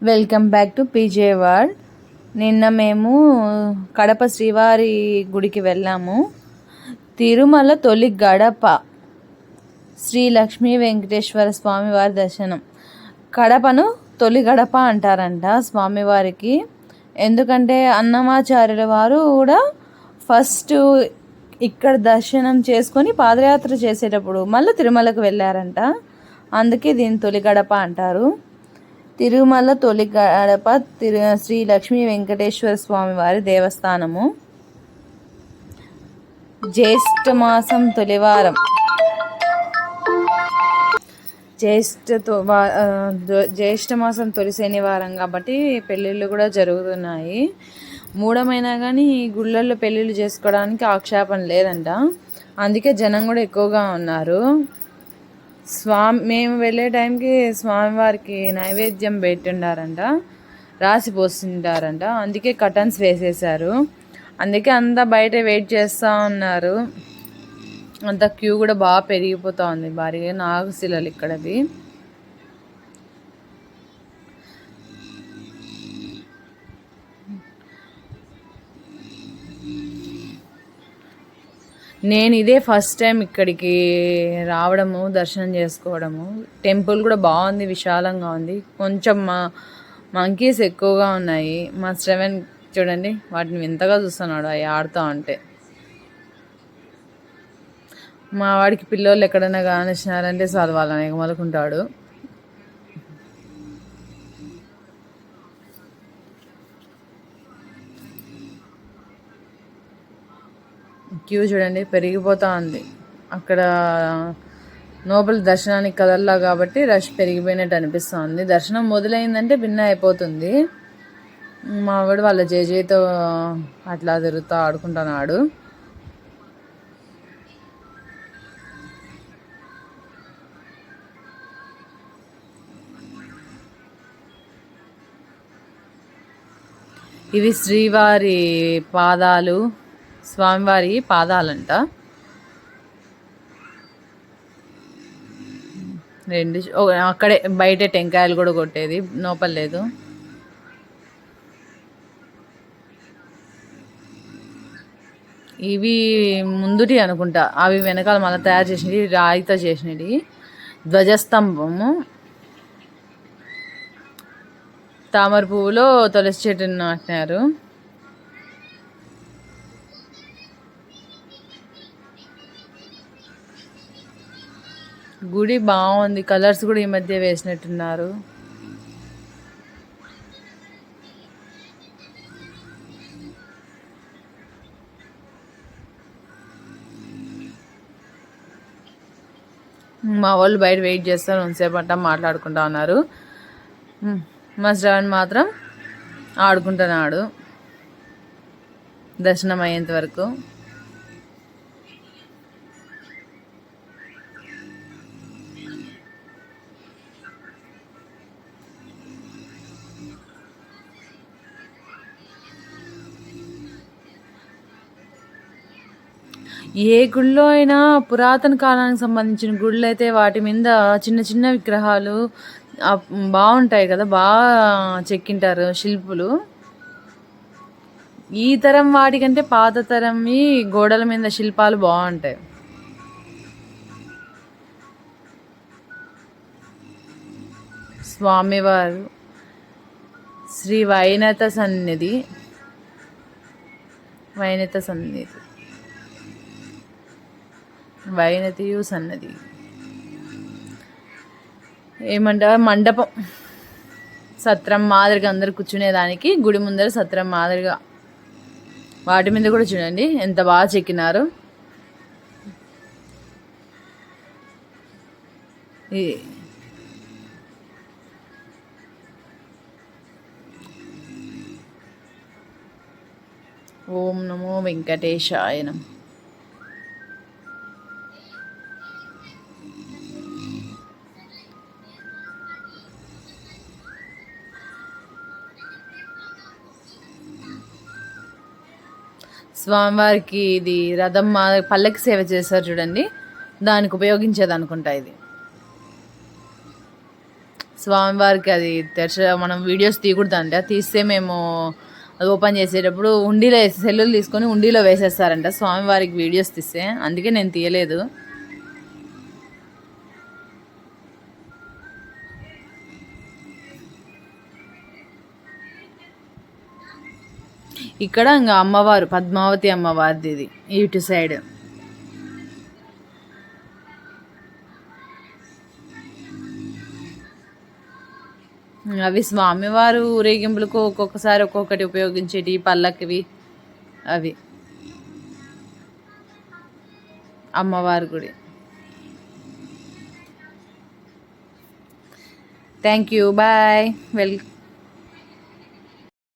Welcome back to PJ world. నిన్న మేము కడప శ్రీవారి గుడికి వెళ్ళాము. తిరుమల తొలి గడప శ్రీ లక్ష్మీ వెంకటేశ్వర స్వామివారి దర్శనం. కడపను తొలి గడప అంటారంట స్వామివారికి. ఎందుకంటే అన్నమాచార్యుల వారు కూడా ఫస్ట్ ఇక్కడ దర్శనం చేసుకొని పాదయాత్ర చేసేటప్పుడు మళ్ళీ తిరుమలకు వెళ్ళారంట. అందుకే దీన్ని తొలి గడప అంటారు. తిరుమల తొలి గడప శ్రీ లక్ష్మీ వెంకటేశ్వర స్వామి వారి దేవస్థానము. జ్యేష్ఠమాసం తొలివారం, జ్యేష్ఠమాసం తొలి శనివారం కాబట్టి పెళ్ళిళ్ళు కూడా జరుగుతున్నాయి. మూఢమైనా కానీ ఈ గుళ్ళల్లో పెళ్ళిళ్ళు చేసుకోవడానికి ఆక్షేపణ లేదంట. అందుకే జనం కూడా ఎక్కువగా ఉన్నారు. మేము వెళ్ళే టైంకి స్వామివారికి నైవేద్యం పెట్టిండారంట, రాసి పోస్తుంటారంట. అందుకే కర్టన్స్ వేసేసారు. అందుకే అంతా బయట వెయిట్ చేస్తూ ఉన్నారు. అంత క్యూ కూడా బాగా పెరిగిపోతూ ఉంది. భారీగా నాగశిలలు ఇక్కడవి. నేను ఇదే ఫస్ట్ టైం ఇక్కడికి రావడము, దర్శనం చేసుకోవడము. టెంపుల్ కూడా బాగుంది, విశాలంగా ఉంది. కొంచెం మంకీస్ ఎక్కువగా ఉన్నాయి. మా శ్రవణ్ చూడండి, వాటిని వింతగా చూస్తున్నాడు అవి ఆడుతూ ఉంటే. మా వాడికి పిల్లోళ్ళు ఎక్కడైనా కానిచ్చినారంటే చాలు వాళ్ళని ఎగమలుకుంటాడు. క్యూ చూడండి పెరిగిపోతూ ఉంది. అక్కడ నోబెల్ దర్శనానికి కదల్లా కాబట్టి రష్ పెరిగిపోయినట్టు అనిపిస్తుంది. దర్శనం మొదలైందంటే భిన్న అయిపోతుంది. మావాడు వాళ్ళ జేజేతో అట్లా తిరుగుతూ ఆడుకుంటున్నాడు. ఇవి శ్రీవారి పాదాలు, స్వామివారి పాదాలంట. అక్కడే బయట టెంకాయలు కూడా కొట్టేది, నోపలేదు. ఇవి ముందుటి అనుకుంటా, అవి వెనకాల మళ్ళీ తయారు చేసినవి, రాయితో చేసినవి. ధ్వజస్తంభము, తామర పువ్వులో తులసి చెట్టుని నాటినారు. గుడి బాగుంది. కలర్స్ కూడా ఈ మధ్య వేసినట్టున్నారు. మా వాళ్ళు బయట వెయిట్ చేస్తారు, కొంతసేపు అంట మాట్లాడుకుంటా ఉన్నారు. మా శ్రవణ్ మాత్రం ఆడుకుంటున్నాడు దర్శనం అయ్యేంత వరకు. ఏ గుళ్ళో అయినా పురాతన కాలానికి సంబంధించిన గుళ్ళు అయితే వాటి మీద చిన్న చిన్న విగ్రహాలు బాగుంటాయి కదా, బాగా చెక్కింటారు శిల్పులు. ఈ తరం వాటికంటే పాత తరం గోడల మీద శిల్పాలు బాగుంటాయి. స్వామివారు శ్రీ వైనత సన్నిధి, వైనతియు సన్నది ఏమంటారు, మండపం, సత్రం మాదిరిగా అందరు కూర్చునేదానికి గుడి ముందర సత్రం మాదిరిగా. వాటి మీద కూడా చూడండి ఎంత బాగా చెక్కినారు. ఓం నమో వెంకటేశాయ నమః. స్వామివారికి ఇది రథం పల్లకి సేవ చేస్తారు చూడండి, దానికి ఉపయోగించేది అనుకుంటా. ఇది స్వామివారికి అది మనం వీడియోస్ తీయకూడదంట, తీస్తే మేము అది ఓపెన్ చేసేటప్పుడు ఉండిలో సెల్లులు తీసుకొని ఉండిలో వేసేస్తారంట స్వామివారికి వీడియోస్ తీస్తే, అందుకే నేను తీయలేదు. ఇక్కడ ఇంకా అమ్మవారు పద్మావతి అమ్మవారిది ఇది ఇటు సైడ్. అవి స్వామివారు ఊరేగింపులకు ఒక్కొక్కసారి ఒక్కొక్కటి ఉపయోగించేటి పల్లకివి అవి. అమ్మవారి గుడి. Thank you, bye.